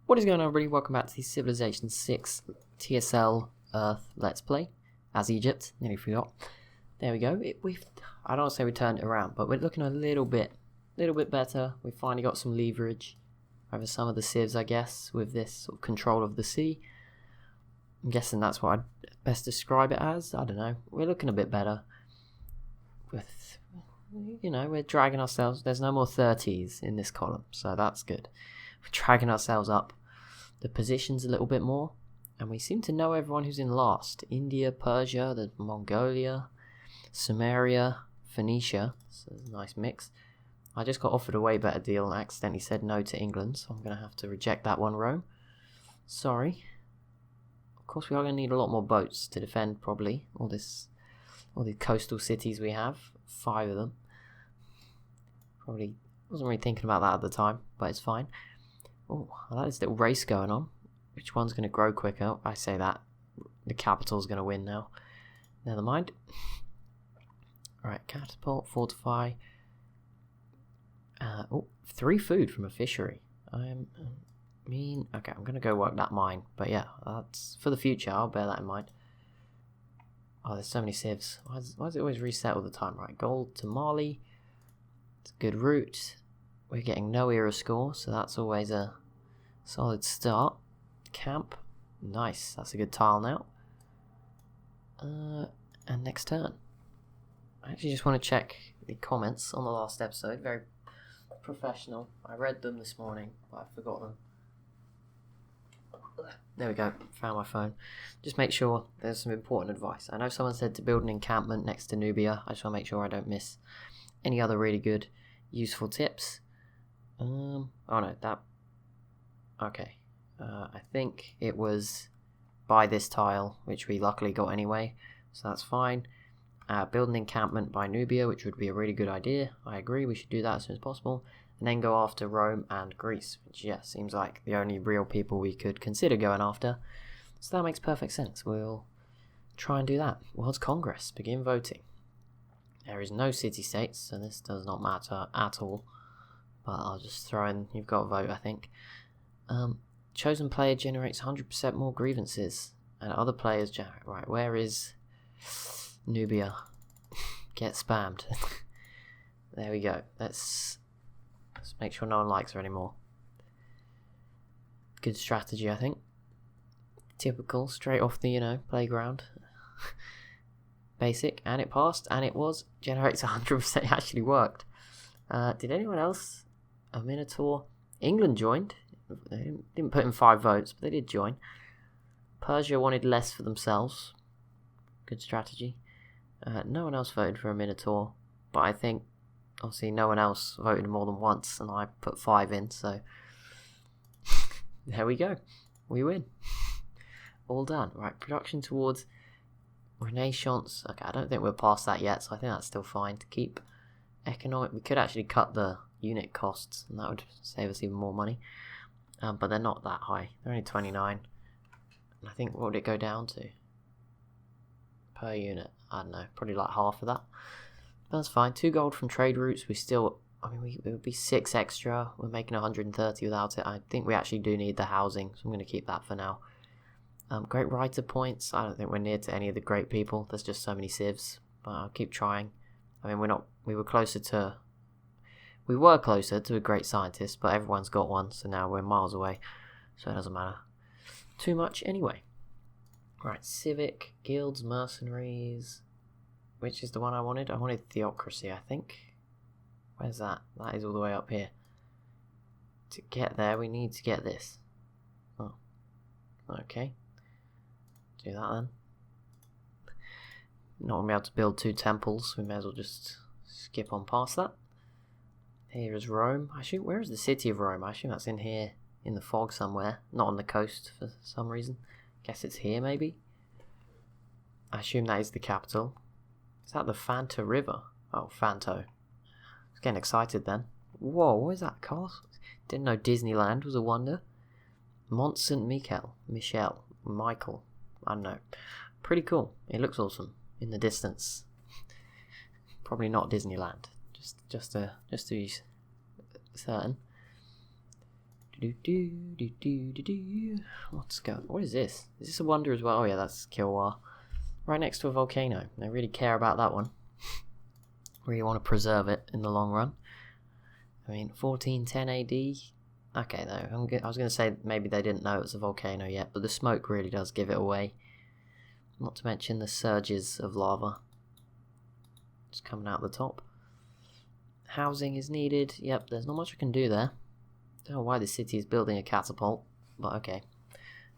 What is going on, everybody? Welcome back to the Civilization 6 TSL Earth Let's Play as Egypt. Nearly forgot. There we go. I don't want to say we turned it around, but we're looking a little bit better. We finally got some leverage over some of the civs, I guess, with this sort of control of the sea. I'm guessing that's what I'd best describe it as. I don't know. We're looking a bit better. With, we're dragging ourselves. There's no more 30s in this column, so that's good. We're dragging ourselves up the positions a little bit more, and we seem to know everyone who's in last. India, Persia, the Mongolia, Sumeria, Phoenicia. So it's a nice mix. I just got offered a way better deal and accidentally said no to England, so I'm going to have to reject that one, Rome. Sorry. Of course, we are going to need a lot more boats to defend, probably, all the coastal cities we have. 5 of them. Probably wasn't really thinking about that at the time, but it's fine. Oh, I like this little race going on. Which one's going to grow quicker? I say that. The capital's going to win now. Never mind. Alright, catapult, fortify. 3 food from a fishery. Okay, I'm going to go work that mine. But yeah, that's for the future. I'll bear that in mind. Oh, there's so many civs. Why does it always reset all the time? Right, gold to Mali. It's a good route. We're getting no era score, so that's always a solid start. Camp. Nice. That's a good tile now. And next turn. I actually just want to check the comments on the last episode. Very professional. I read them this morning, but I forgot them. There we go. Found my phone. Just make sure there's some important advice. I know someone said to build an encampment next to Nubia. I just want to make sure I don't miss any other really good, useful tips. Oh no, that... Okay. I think it was by this tile, which we luckily got anyway, so that's fine. Build an encampment by Nubia, which would be a really good idea. I agree, we should do that as soon as possible. And then go after Rome and Greece, which, yeah, seems like the only real people we could consider going after. So that makes perfect sense. We'll try and do that. World's Congress. Begin voting. There is no city-states, so this does not matter at all. But I'll just throw in, you've got to vote, I think. Chosen player generates 100% more grievances. And other players generate... Right, where is Nubia? Get spammed. There we go. Let's make sure no one likes her anymore. Good strategy, I think. Typical, straight off the, playground. Basic, and it passed, and it generates 100%, it actually worked. Did anyone else? A Minotaur. England joined. They didn't put in 5 votes, but they did join. Persia wanted less for themselves. Good strategy. No one else voted for a Minotaur, but I think obviously no one else voted more than once, and I put 5 in, so there we go. We win. All done. Right, production towards Renaissance. Okay, I don't think we're past that yet, so I think that's still fine to keep. Economic, we could actually cut the unit costs, and that would save us even more money. But they're not that high. They're only 29. And I think, what would it go down to? Per unit? I don't know, probably like half of that. That's fine. 2 gold from trade routes. We still, it would be 6 extra. We're making 130 without it. I think we actually do need the housing, so I'm going to keep that for now. Great writer points. I don't think we're near to any of the great people. There's just so many civs, but I'll keep trying. We were closer to a great scientist, but everyone's got one, so now we're miles away, so it doesn't matter too much anyway. Right, civic, guilds, mercenaries. Which is the one I wanted? I wanted theocracy, I think. Where's that? That is all the way up here. To get there, we need to get this. Oh. Okay. Do that then. Not going to be able to build 2 temples. We may as well just skip on past that. Here is Rome. Where is the city of Rome? I assume that's in here, in the fog somewhere. Not on the coast for some reason. Guess it's here, maybe? I assume that is the capital. Is that the Fanta River? Oh, Fanto. I was getting excited then. Whoa, what is that castle? Didn't know Disneyland was a wonder. Mont Saint Michel. Michael. I don't know. Pretty cool. It looks awesome in the distance. Probably not Disneyland. Just to be certain. What's going? What is this? Is this a wonder as well? Oh yeah, that's Kilwa. Right next to a volcano. They really care about that one. Really want to preserve it in the long run. I mean, 1410 AD. Okay, though. I was going to say maybe they didn't know it was a volcano yet, but the smoke really does give it away. Not to mention the surges of lava just coming out the top. Housing is needed. Yep, there's not much I can do there. Don't know why the city is building a catapult, but okay.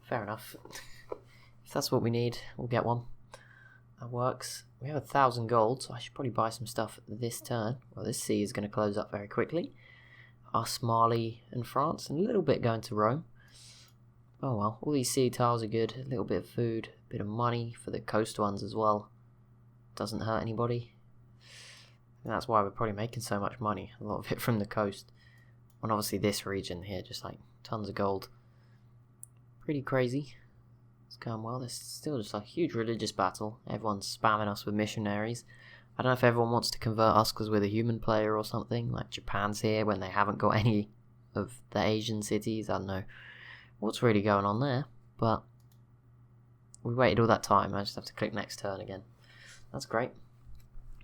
Fair enough. If that's what we need, we'll get one. That works. We have 1,000 gold, so I should probably buy some stuff this turn. Well, this sea is going to close up very quickly. Us, Mali, and France, and a little bit going to Rome. Oh well, all these sea tiles are good. A little bit of food, a bit of money for the coast ones as well. Doesn't hurt anybody. And that's why we're probably making so much money. A lot of it from the coast. And obviously this region here, just like tons of gold. Pretty crazy. It's going well. There's still just a huge religious battle. Everyone's spamming us with missionaries. I don't know if everyone wants to convert us because we're the human player or something. Like Japan's here when they haven't got any of the Asian cities. I don't know what's really going on there. But we waited all that time. I just have to click next turn again. That's great.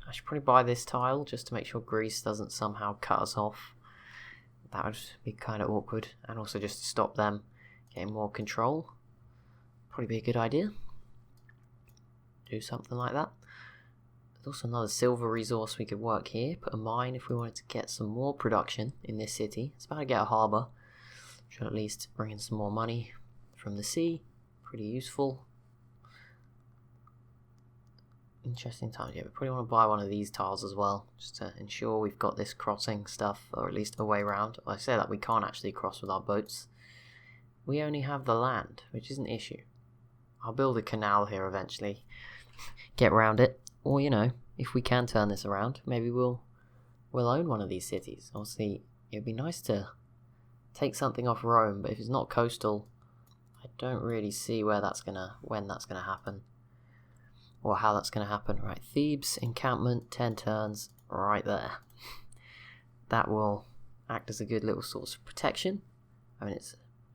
I should probably buy this tile just to make sure Greece doesn't somehow cut us off. That would be kind of awkward. And also just to stop them getting more control. Probably be a good idea. Do something like that. There's also another silver resource we could work here. Put a mine if we wanted to get some more production in this city. It's about to get a harbour. Should at least bring in some more money from the sea. Pretty useful. Interesting times. Yeah, we probably want to buy one of these tiles as well, just to ensure we've got this crossing stuff, or at least a way around. I say that we can't actually cross with our boats. We only have the land, which is an issue. I'll build a canal here eventually, get around it, or you know, if we can turn this around, maybe we'll own one of these cities. Obviously, it'd be nice to take something off Rome, but if it's not coastal, I don't really see when that's gonna happen. Or how that's going to happen. Right, Thebes, encampment, 10 turns, right there. That will act as a good little source of protection. I mean,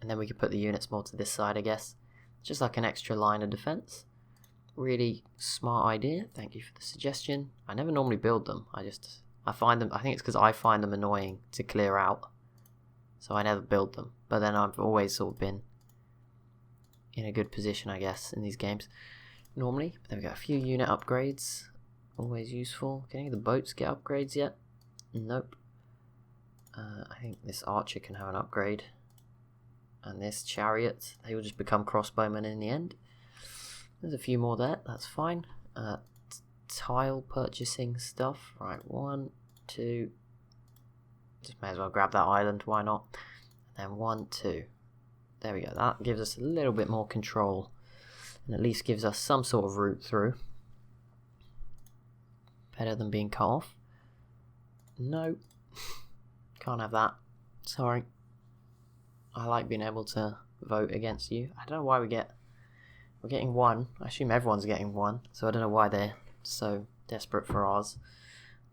and then we could put the units more to this side, I guess. Just like an extra line of defense. Really smart idea. Thank you for the suggestion. I never normally build them. I find them, I think it's because I find them annoying to clear out. So I never build them. But then I've always sort of been in a good position, I guess, in these games. Normally, but then we got a few unit upgrades, always useful. Can any of the boats get upgrades yet? Nope. I think this archer can have an upgrade, and this chariot, they will just become crossbowmen in the end. There's a few more there, that's fine. Tile purchasing stuff, right, 1, 2, just may as well grab that island, why not? And then 1, 2, there we go, that gives us a little bit more control. And at least gives us some sort of route through. Better than being cut off. No. Can't have that. Sorry. I like being able to vote against you. I don't know why we're getting one. I assume everyone's getting one. So I don't know why they're so desperate for ours.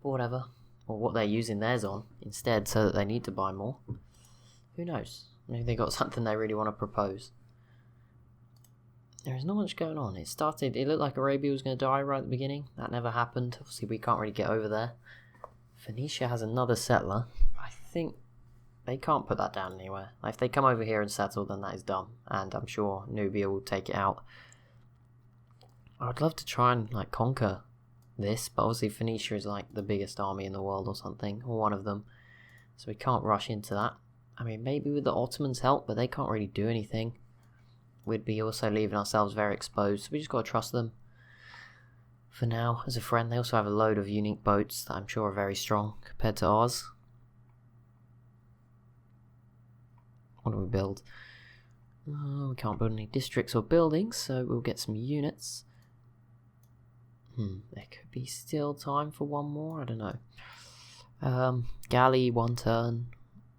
But whatever. Or what they're using theirs on instead so that they need to buy more. Who knows? Maybe they got something they really want to propose. There's not much going on. It looked like Arabia was going to die right at the beginning. That never happened. Obviously, we can't really get over there. Phoenicia has another settler. I think they can't put that down anywhere. Like, if they come over here and settle, then that is dumb. And I'm sure Nubia will take it out. I would love to try and like conquer this, but obviously Phoenicia is like the biggest army in the world or something, or one of them. So we can't rush into that. I mean, maybe with the Ottomans' help, but they can't really do anything. We'd be also leaving ourselves very exposed, so we just got to trust them for now as a friend. They also have a load of unique boats that I'm sure are very strong compared to ours. What do we build? We can't build any districts or buildings, so we'll get some units. There could be still time for one more, I don't know. Galley, 1 turn.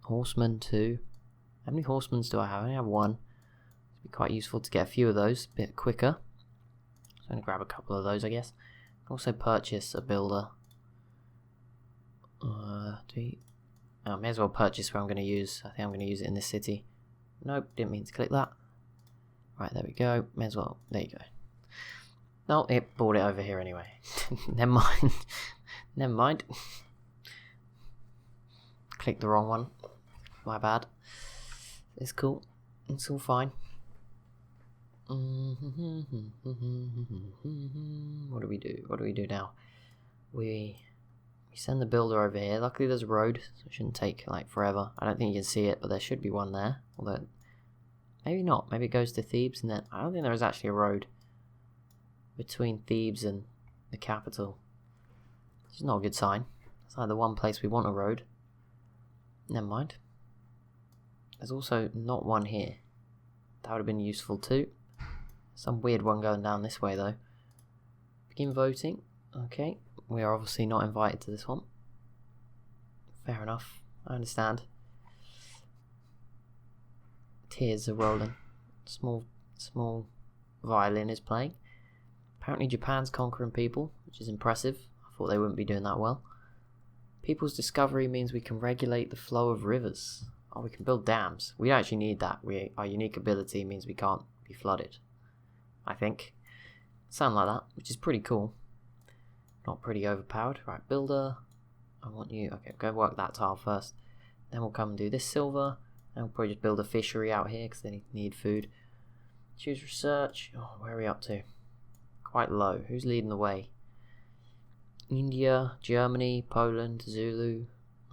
Horsemen, 2. How many horsemen do I have? I only have 1. Be quite useful to get a few of those a bit quicker. So I'm going to grab a couple of those, I guess. Also purchase a builder. I may as well purchase where I'm going to use. I think I'm going to use it in this city. Nope, didn't mean to click that. Right, there we go. May as well. There you go. No, it bought it over here anyway. Never mind. Never mind. Clicked the wrong one. My bad. It's cool. It's all fine. What do we do? What do we do now? We send the builder over here. Luckily there's a road, so it shouldn't take like forever. I don't think you can see it, but there should be one there. Although, maybe not. Maybe it goes to Thebes and then... I don't think there is actually a road between Thebes and the capital. Which is not a good sign. It's like the one place we want a road. Never mind. There's also not one here. That would have been useful too. Some weird one going down this way though. Begin voting. Okay. We are obviously not invited to this one. Fair enough. I understand. Tears are rolling. Small violin is playing. Apparently Japan's conquering people, which is impressive. I thought they wouldn't be doing that well. People's discovery means we can regulate the flow of rivers. Oh, we can build dams. We actually need that. Our unique ability means we can't be flooded. I think. Something like that, which is pretty cool. Not pretty overpowered. Right, builder. I want you... Okay, go work that tile first. Then we'll come and do this silver. And we'll probably just build a fishery out here because they need food. Choose research. Oh, where are we up to? Quite low. Who's leading the way? India, Germany, Poland, Zulu.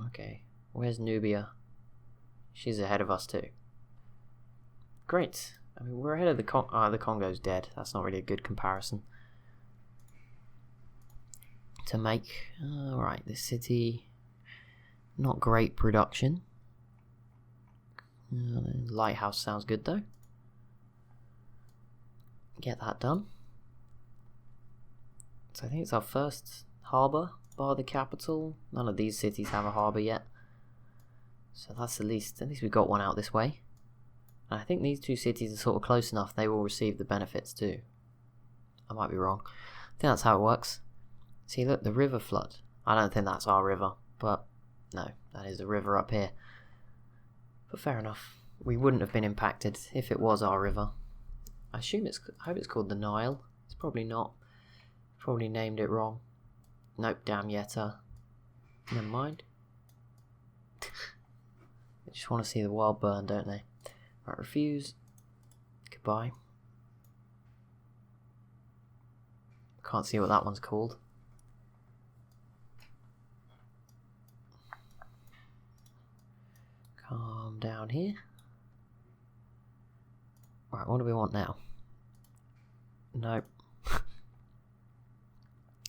Okay. Where's Nubia? She's ahead of us too. Great. I mean, we're ahead of the the Congo's dead. That's not really a good comparison to make. Alright, this city, not great production. Lighthouse sounds good though. Get that done. So I think it's our first harbour, bar the capital. None of these cities have a harbour yet. So that's at least we got one out this way. And I think these two cities are sort of close enough, they will receive the benefits too. I might be wrong. I think that's how it works. See, look, the river flood. I don't think that's our river, but no, that is a river up here. But fair enough. We wouldn't have been impacted if it was our river. I hope it's called the Nile. It's probably not. Probably named it wrong. Nope, Damietta. Never mind. They just want to see the world burn, don't they? Right, refuse. Goodbye. Can't see what that one's called. Calm down here. Right, what do we want now? Nope.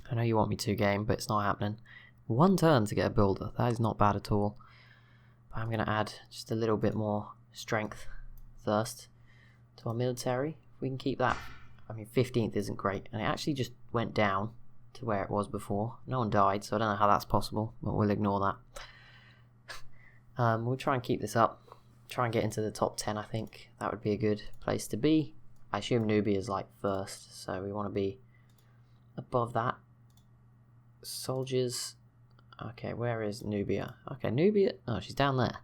I know you want me to game, but it's not happening. One turn to get a builder. That is not bad at all. But I'm going to add just a little bit more strength first to our military. If we can keep that. I mean, 15th isn't great. And it actually just went down to where it was before. No one died, so I don't know how that's possible. But we'll ignore that. We'll try and keep this up. Try and get into the top 10, I think. That would be a good place to be. I assume Nubia is like first, so we want to be above that. Soldiers. Okay, where is Nubia? Okay, Nubia. Oh, she's down there.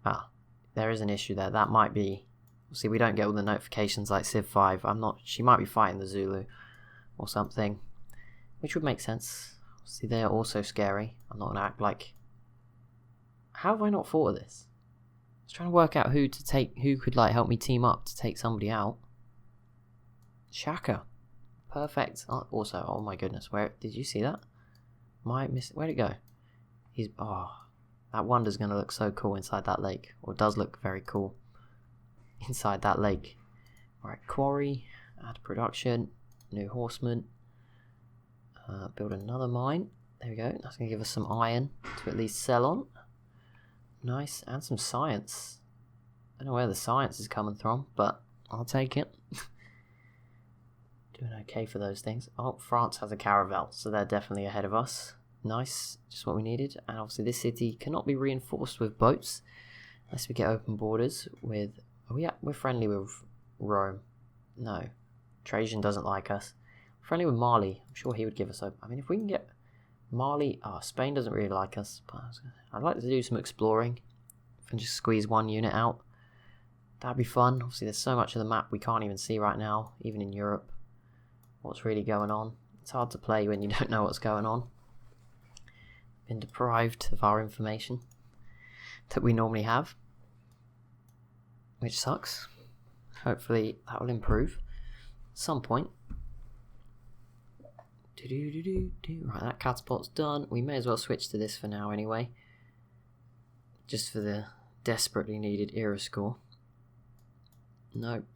Ah, there is an issue there. That might be. See, we don't get all the notifications like Civ 5. She might be fighting the Zulu or something, which would make sense. See, they are also scary. I'm not gonna act like. How have I not thought of this? I was trying to work out who could like help me team up to take somebody out. Shaka. Perfect. Also, oh my goodness, where did you see that? Where'd it go? That wonder's gonna look so cool inside that lake, or does look very cool inside that lake. Right, quarry, add production, new horseman, build another mine. There we go. That's gonna give us some iron to at least sell on. Nice, and some science. I don't know where the science is coming from, but I'll take it. Doing okay for those things. Oh, France has a caravel, so they're definitely ahead of us. Nice, just what we needed. And obviously this city cannot be reinforced with boats unless we get open borders with... Oh yeah, we're friendly with Rome. No, Trajan doesn't like us. Friendly with Mali. I'm sure he would give us... I mean, if we can get Mali, Spain doesn't really like us, but I'd like to do some exploring. If I can just squeeze one unit out, that'd be fun. Obviously there's so much of the map we can't even see right now, even in Europe, what's really going on. It's hard to play when you don't know what's going on. Been deprived of our information that we normally have, which sucks. Hopefully that will improve at some point. Right, that catapult's done. We may as well switch to this for now anyway, just for the desperately needed era score. Nope.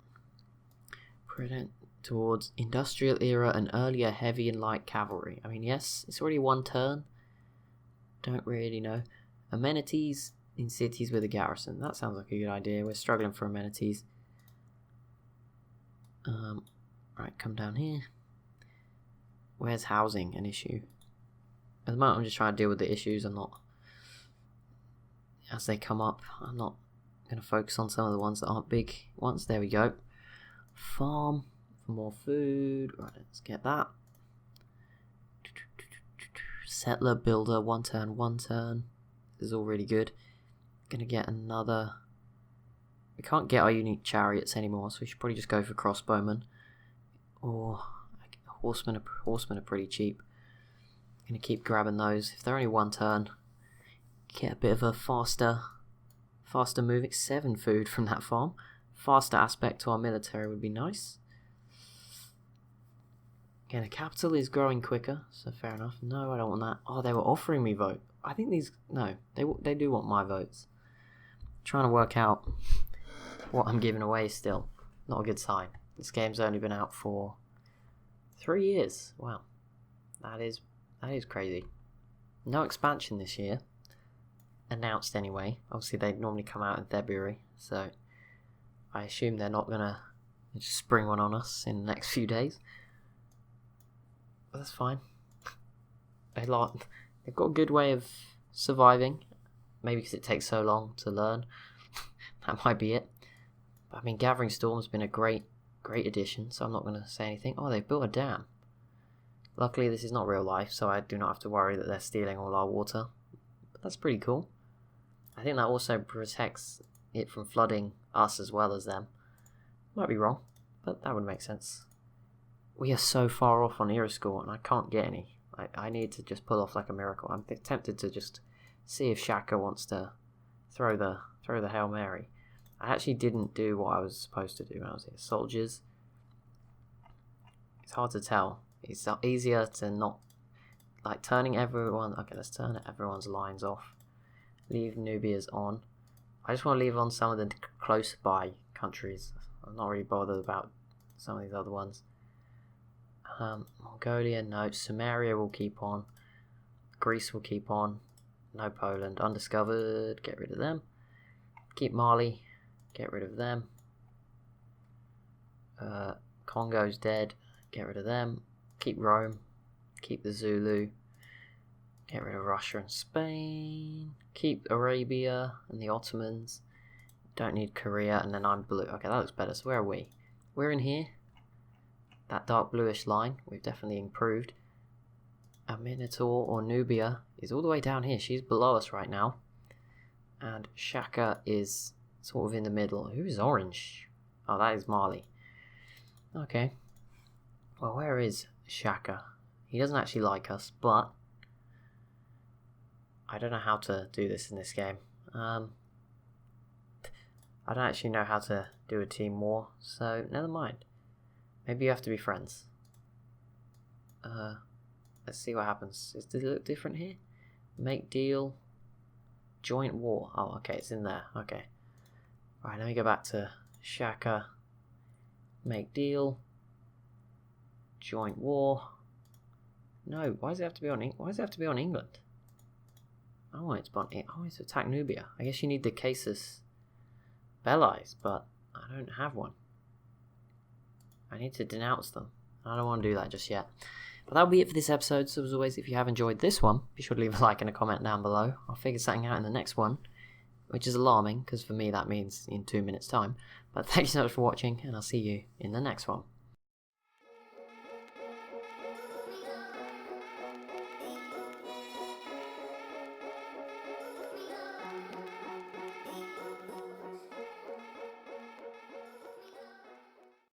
Present towards industrial era and earlier heavy and light cavalry. I mean, yes, it's already one turn. Don't really know. Amenities in cities with a garrison. That sounds like a good idea. We're struggling for amenities. Right, come down here. Where's housing an issue? At the moment I'm just trying to deal with the issues. I'm not, as they come up, I'm not going to focus on some of the ones that aren't big ones. There we go. Farm for more food. Right, let's get that. Settler, builder, one turn. This is all really good. Gonna get another. We can't get our unique chariots anymore, so we should probably just go for crossbowmen. Or horsemen are pretty cheap. Gonna keep grabbing those. If they're only one turn, get a bit of a faster moving. 7 food from that farm. Faster aspect to our military would be nice. Again, the capital is growing quicker, so fair enough. No, I don't want that. Oh, they were offering me vote. I think these... No, they do want my votes. Trying to work out what I'm giving away still. Not a good sign. This game's only been out for 3 years. Wow. That is crazy. No expansion this year. Announced anyway. Obviously they normally come out in February, so I assume they're not gonna just spring one on us in the next few days. But that's fine. They've got a good way of surviving. Maybe because it takes so long to learn. That might be it. But I mean, Gathering Storm's been a great addition, so I'm not going to say anything. Oh, they've built a dam. Luckily, this is not real life, so I do not have to worry that they're stealing all our water. But that's pretty cool. I think that also protects it from flooding us as well as them. Might be wrong, but that would make sense. We are so far off on era score, and I can't get any. I need to just pull off like a miracle. I'm tempted to just see if Shaka wants to throw the Hail Mary. I actually didn't do what I was supposed to do when I was here. Soldiers. It's hard to tell. It's easier to not... Like, turning everyone... Okay, let's turn everyone's lines off. Leave Nubia's on. I just want to leave on some of the close by countries. I'm not really bothered about some of these other ones. Mongolia, no. Samaria will keep on. Greece will keep on. No Poland. Undiscovered, get rid of them. Keep Mali, get rid of them. Congo's dead, get rid of them. Keep Rome, keep the Zulu. Get rid of Russia and Spain. Keep Arabia and the Ottomans. Don't need Korea, and then I'm blue. Okay, that looks better. So where are we? We're in here. That dark bluish line, we've definitely improved. A Minotaur or Nubia is all the way down here. She's below us right now. And Shaka is sort of in the middle. Who is orange? Oh, that is Mali. Okay. Well, where is Shaka? He doesn't actually like us, but I don't know how to do this in this game. I don't actually know how to do a team war, so never mind. Maybe you have to be friends. Let's see what happens. Does it look different here? Make deal. Joint war. Oh, okay, it's in there. Okay. Alright, let me go back to Shaka. Make deal. Joint war. No, why does it have to be on England? I want it to attack Nubia. I guess you need the casus belli, but I don't have one. I need to denounce them. I don't want to do that just yet. But that'll be it for this episode. So as always, if you have enjoyed this one, be sure to leave a like and a comment down below. I'll figure something out in the next one, which is alarming, because for me that means in 2 minutes time. But thank you so much for watching, and I'll see you in the next one.